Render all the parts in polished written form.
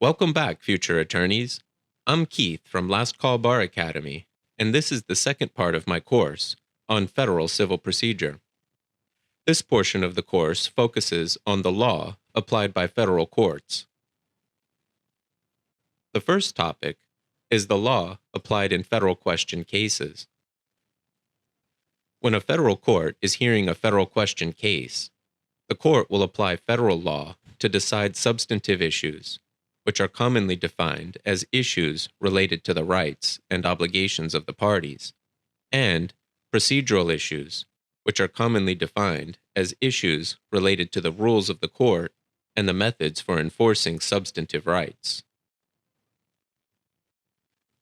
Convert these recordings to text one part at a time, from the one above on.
Welcome back, future attorneys. I'm Keith from Last Call Bar Academy, and this is the second part of my course on federal civil procedure. This portion of the course focuses on the law applied by federal courts. The first topic is the law applied in federal question cases. When a federal court is hearing a federal question case, the court will apply federal law to decide substantive issues, which are commonly defined as issues related to the rights and obligations of the parties, and procedural issues, which are commonly defined as issues related to the rules of the court and the methods for enforcing substantive rights.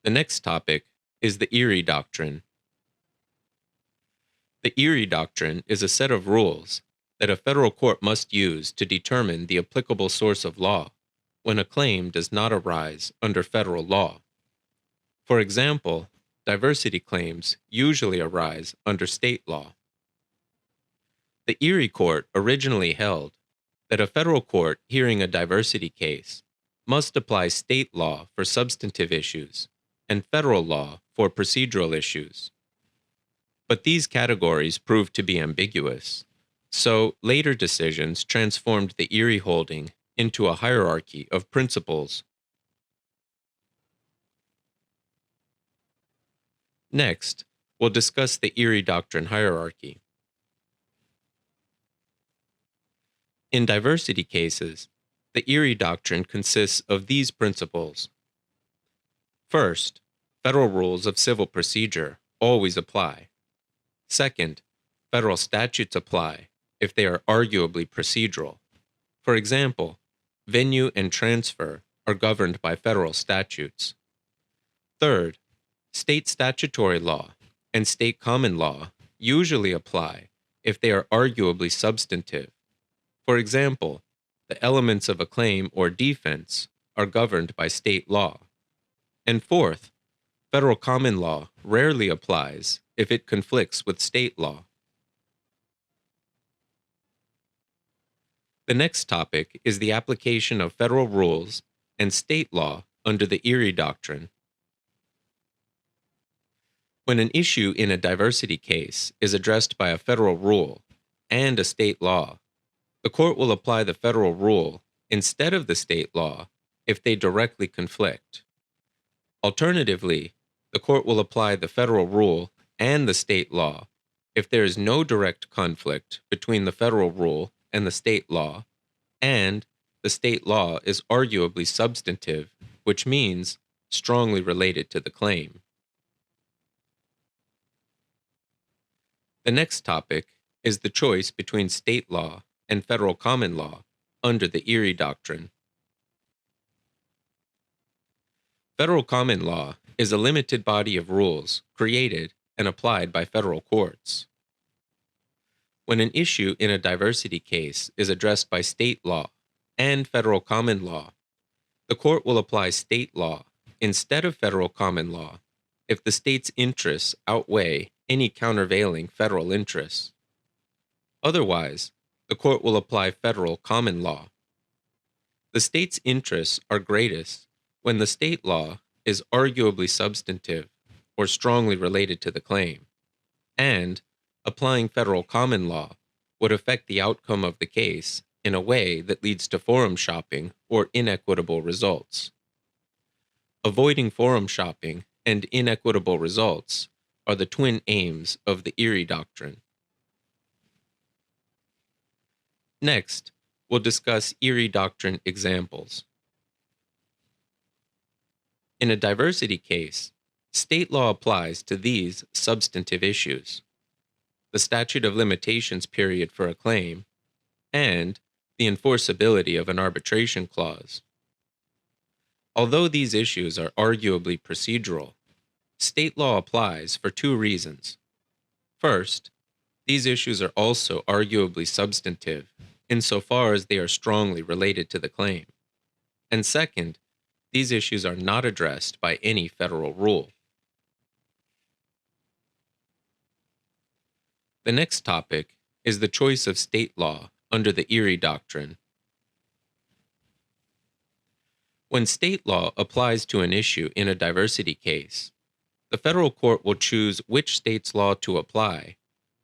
The next topic is the Erie doctrine. The Erie doctrine is a set of rules that a federal court must use to determine the applicable source of law when a claim does not arise under federal law. For example, diversity claims usually arise under state law. The Erie court originally held that a federal court hearing a diversity case must apply state law for substantive issues and federal law for procedural issues. But these categories proved to be ambiguous, so later decisions transformed the Erie holding into a hierarchy of principles. Next, we'll discuss the Erie doctrine hierarchy. In diversity cases, the Erie doctrine consists of these principles. First, federal rules of civil procedure always apply. Second, federal statutes apply if they are arguably procedural. For example, venue and transfer are governed by federal statutes. Third, state statutory law and state common law usually apply if they are arguably substantive. For example, the elements of a claim or defense are governed by state law. And fourth, federal common law rarely applies if it conflicts with state law. The next topic is the application of federal rules and state law under the Erie doctrine. When an issue in a diversity case is addressed by a federal rule and a state law, the court will apply the federal rule instead of the state law if they directly conflict. Alternatively, the court will apply the federal rule and the state law if there is no direct conflict between the federal rule and the state law, and the state law is arguably substantive, which means strongly related to the claim. The next topic is the choice between state law and federal common law under the Erie doctrine. Federal common law is a limited body of rules created and applied by federal courts. When an issue in a diversity case is addressed by state law and federal common law, the court will apply state law instead of federal common law if the state's interests outweigh any countervailing federal interests. Otherwise, the court will apply federal common law. The state's interests are greatest when the state law is arguably substantive or strongly related to the claim, and applying federal common law would affect the outcome of the case in a way that leads to forum shopping or inequitable results. Avoiding forum shopping and inequitable results are the twin aims of the Erie doctrine. Next, we'll discuss Erie doctrine examples. In a diversity case, state law applies to these substantive issues: the statute of limitations period for a claim, and the enforceability of an arbitration clause. Although these issues are arguably procedural, state law applies for two reasons. First, these issues are also arguably substantive insofar as they are strongly related to the claim. And second, these issues are not addressed by any federal rule. The next topic is the choice of state law under the Erie doctrine. When state law applies to an issue in a diversity case, the federal court will choose which state's law to apply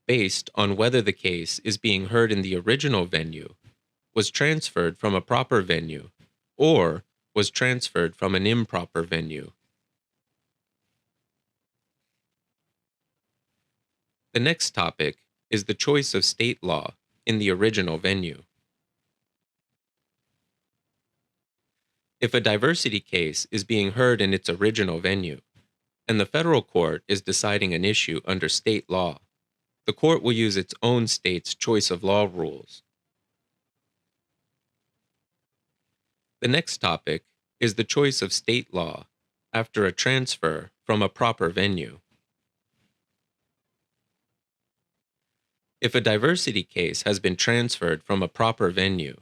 based on whether the case is being heard in the original venue, was transferred from a proper venue, or was transferred from an improper venue. The next topic is the choice of state law in the original venue. If a diversity case is being heard in its original venue, and the federal court is deciding an issue under state law, the court will use its own state's choice of law rules. The next topic is the choice of state law after a transfer from a proper venue. If a diversity case has been transferred from a proper venue,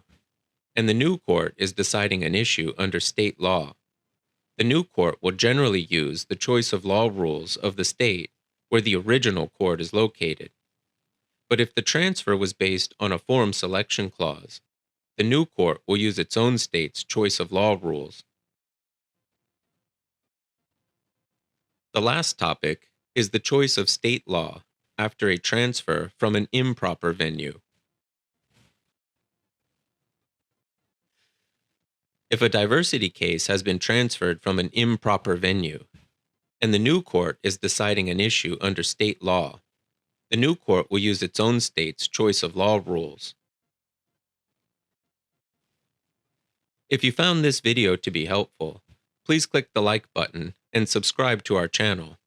and the new court is deciding an issue under state law, the new court will generally use the choice of law rules of the state where the original court is located. But if the transfer was based on a forum selection clause, the new court will use its own state's choice of law rules. The last topic is the choice of state law after a transfer from an improper venue. If a diversity case has been transferred from an improper venue, and the new court is deciding an issue under state law, the new court will use its own state's choice of law rules. If you found this video to be helpful, please click the like button and subscribe to our channel.